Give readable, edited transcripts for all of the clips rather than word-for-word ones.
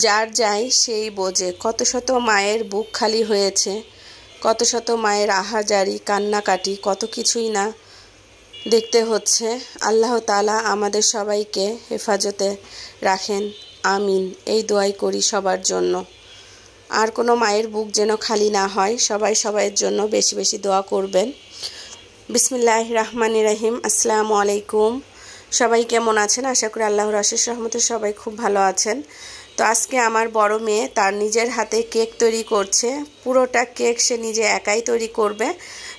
যার যাই সেই বোঝে কত শত মায়ের বুক খালি হয়েছে, কত শত মায়ের আহাজারি কান্নাকাটি, কত কিছুই না দেখতে হচ্ছে। আল্লাহ তাআলা আমাদের সবাইকে হেফাজতে রাখেন, আমিন। এই দোয়াই করি সবার জন্য। আর কোনো মায়ের বুক যেন খালি না হয়। সবাই সবাইয়ের জন্য বেশি বেশি দোয়া করবেন। বিসমিল্লাহির রহমানির রহিম। আসসালামু আলাইকুম। সবাই কেমন আছেন? আশা করি আল্লাহর অশেষ রহমতে সবাই খুব ভালো আছেন। তো আজকে আমার বড় মেয়ে তার নিজের হাতে কেক তৈরি করছে। পুরোটা কেক সে নিজে একাই তৈরি করবে।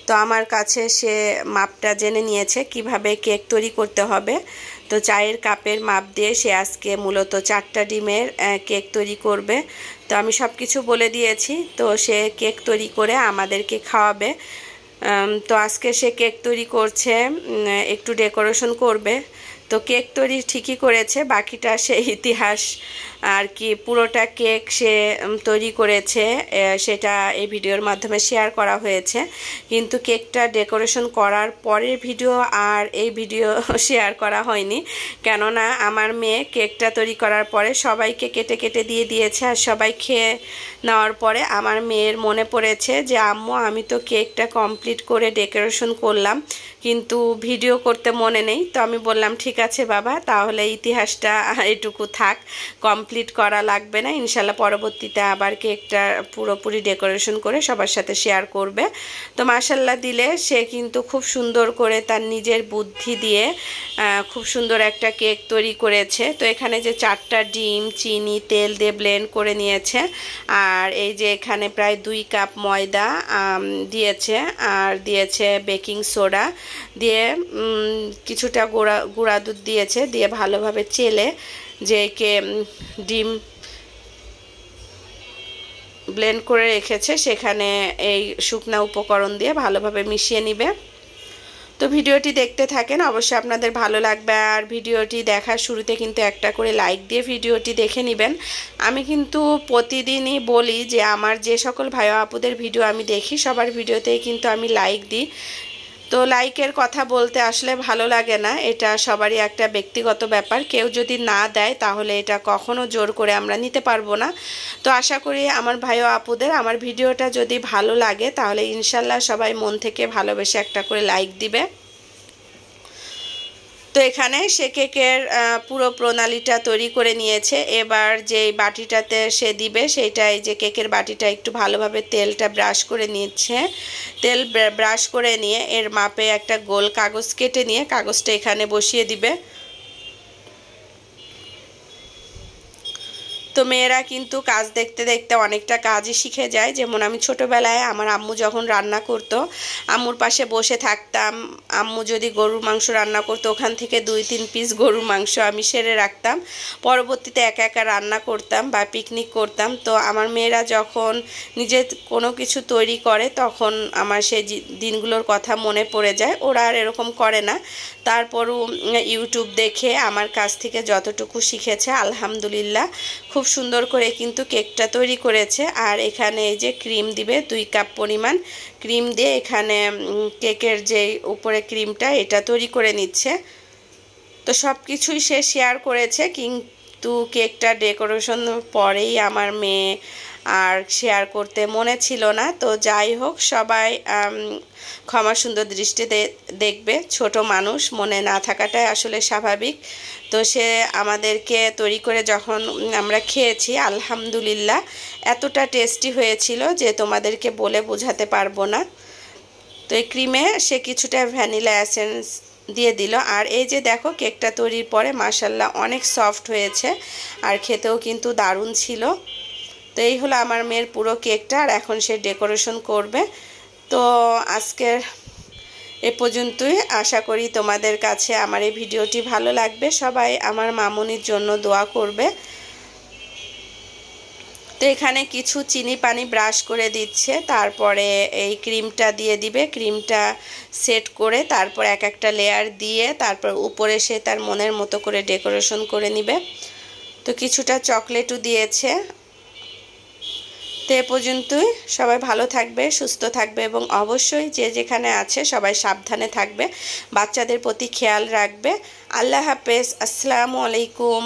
তো আমার কাছে সে মাপটা জেনে নিয়েছে কিভাবে কেক তৈরি করতে হবে। তো চায়ের কাপের মাপ দিয়ে সে আজকে মূলত 4টা ডিমের কেক তৈরি করবে। তো আমি সব কিছু বলে দিয়েছি। তো সে কেক তৈরি করে আমাদেরকে খাওয়াবে। তো আজকে সে কেক তৈরি করছে, একটু ডেকোরেশন করবে। তো কেক তৈরি ঠিকই করেছে, বাকিটা সে ইতিহাস আর কি। পুরোটা কেক সে তৈরি করেছে, সেটা এই ভিডিওর মাধ্যমে শেয়ার করা হয়েছে। কিন্তু কেকটা ডেকোরেশন করার পরের ভিডিও আর এই ভিডিও শেয়ার করা হয়নি, কেননা আমার মেয়ে কেকটা তৈরি করার পরে সবাইকে কেটে কেটে দিয়ে দিয়েছে। আর সবাই খেয়ে নেওয়ার পরে আমার মেয়ের মনে পড়েছে যে আম্মু, আমি তো কেকটা কমপ্লিট করে ডেকোরেশন করলাম, কিন্তু ভিডিও করতে মনে নেই। তো আমি বললাম, ঠিক আছে বাবা, তাহলে ইতিহাসটা এটুকু থাক, কমপ্লিট করা লাগবে না। ইনশাল্লাহ পরবর্তীতে আবার কেকটা পুরোপুরি ডেকোরেশন করে সবার সাথে শেয়ার করবে। তো মাশাল্লাহ দিলে সে কিন্তু খুব সুন্দর করে তার নিজের বুদ্ধি দিয়ে খুব সুন্দর একটা কেক তৈরি করেছে। তো এখানে যে 4টা ডিম চিনি তেল দিয়ে ব্লেন্ড করে নিয়েছে। আর এই যে এখানে প্রায় 2 কাপ ময়দা দিয়েছে, আর দিয়েছে বেকিং সোডা দিয়ে কিছুটা গুঁড়া দুধ দিয়েছে, দিয়ে ভালোভাবে চেলে যে ডিম ব্লেন্ড করে রেখেছে সেখানে এই শুকনা উপকরণ দিয়ে ভালোভাবে মিশিয়ে নিবে। তো ভিডিওটি দেখতে থাকেন, অবশ্যই আপনাদের ভালো লাগবে। আর ভিডিওটি দেখার শুরুতে কিন্তু একটা করে লাইক দিয়ে ভিডিওটি দেখে নেবেন। আমি কিন্তু প্রতিদিনই বলি যে আমার যে সকল ভাই আপুদের ভিডিও আমি দেখি সবার ভিডিওতেই কিন্তু আমি লাইক দিই। তো লাইকের কথা বলতে আসলে ভালো লাগে না, এটা সবারই একটা ব্যক্তিগত ব্যাপার। কেউ যদি না দেয় তাহলে এটা কখনো জোর করে আমরা নিতে পারবো না। তো আশা করি আমার ভাই আপুদের আমার ভিডিওটা যদি ভালো লাগে তাহলে ইনশাল্লাহ সবাই মন থেকে ভালোবেসে একটা করে লাইক দিবে। তো এখানে সে কেকের পুরো প্রণালীটা তৈরি করে নিয়েছে। এবার যে বাটিটাতে সে দিবে সেইটা, এই যে কেকের বাটিটা একটু ভালোভাবে তেলটা ব্রাশ করে নিচ্ছে। তেল ব্রাশ করে নিয়ে এর মাপে একটা গোল কাগজ কেটে নিয়ে কাগজটা এখানে বসিয়ে দিবে। তো মেয়েরা কিন্তু কাজ দেখতে দেখতে অনেকটা কাজই শিখে যায়। যেমন আমি ছোটোবেলায় আমার আম্মু যখন রান্না করতো, আম্মুর পাশে বসে থাকতাম। আম্মু যদি গরুর মাংস রান্না করতো, ওখান থেকে 2-3 পিস গরুর মাংস আমি সেরে রাখতাম। পরবর্তীতে একা একা রান্না করতাম বা পিকনিক করতাম। তো আমার মেয়েরা যখন নিজে কোনো কিছু তৈরি করে তখন আমার সেই দিনগুলোর কথা মনে পড়ে যায়। ওরা আর এরকম করে না, তারপরও ইউটিউব দেখে আমার কাছ থেকে যতটুকু শিখেছে আলহামদুলিল্লাহ খুব সুন্দর করে কিন্তু কেকটা তৈরি করেছে। আর এখানে এই যে ক্রিম দিবে 2 কাপ পরিমাণ ক্রিম দিয়ে এখানে কেকের যে উপরে ক্রিমটা এটা তৈরি করে নিচ্ছে। তো সব কিছুই সে শেয়ার করেছে, কিন্তু কেকটা ডেকোরেশন পরেই আমার মেয়ে আর শেয়ার করতে মনে ছিল না। তো যাই হোক, সবাই ক্ষমা সুন্দর দৃষ্টিতে দেখবে, ছোট মানুষ, মনে না থাকাটাই আসলে স্বাভাবিক। তো সে আমাদেরকে তৈরি করে যখন আমরা খেয়েছি আলহামদুলিল্লাহ এতটা টেস্টি হয়েছিল যে তোমাদেরকে বলে বোঝাতে পারবো না। তো এই ক্রিমে সে কিছুটা ভ্যানিলা এসেন্স দিয়ে দিল। আর এই যে দেখো কেকটা তৈরির পরে মাশাল্লাহ অনেক সফট হয়েছে আর খেতেও কিন্তু দারুণ ছিল। তো এই হলো আমার মেয়ের পুরো কেকটা, আর এখন সে ডেকোরেশন করবে। তো আজকের এ পর্যন্তই। আশা করি তোমাদের কাছে আমার এই ভিডিওটি ভালো লাগবে। সবাই আমার মামুনির জন্য দোয়া করবে। তো এখানে কিছু চিনি পানি ব্রাশ করে দিচ্ছে, তারপরে এই ক্রিমটা দিয়ে দিবে। ক্রিমটা সেট করে তারপর এক একটা লেয়ার দিয়ে তারপর উপরে সে তার মনের মতো করে ডেকোরেশন করে নিবে। তো কিছুটা চকলেটও দিয়েছে। তো এ পর্যন্তই। সবাই ভালো থাকবে, সুস্থ থাকবে এবং অবশ্যই যে যেখানে আছে সবাই সাবধানে থাকবে, বাচ্চাদের প্রতি খেয়াল রাখবে। আল্লাহ হাফেজ। আসসালামু আলাইকুম।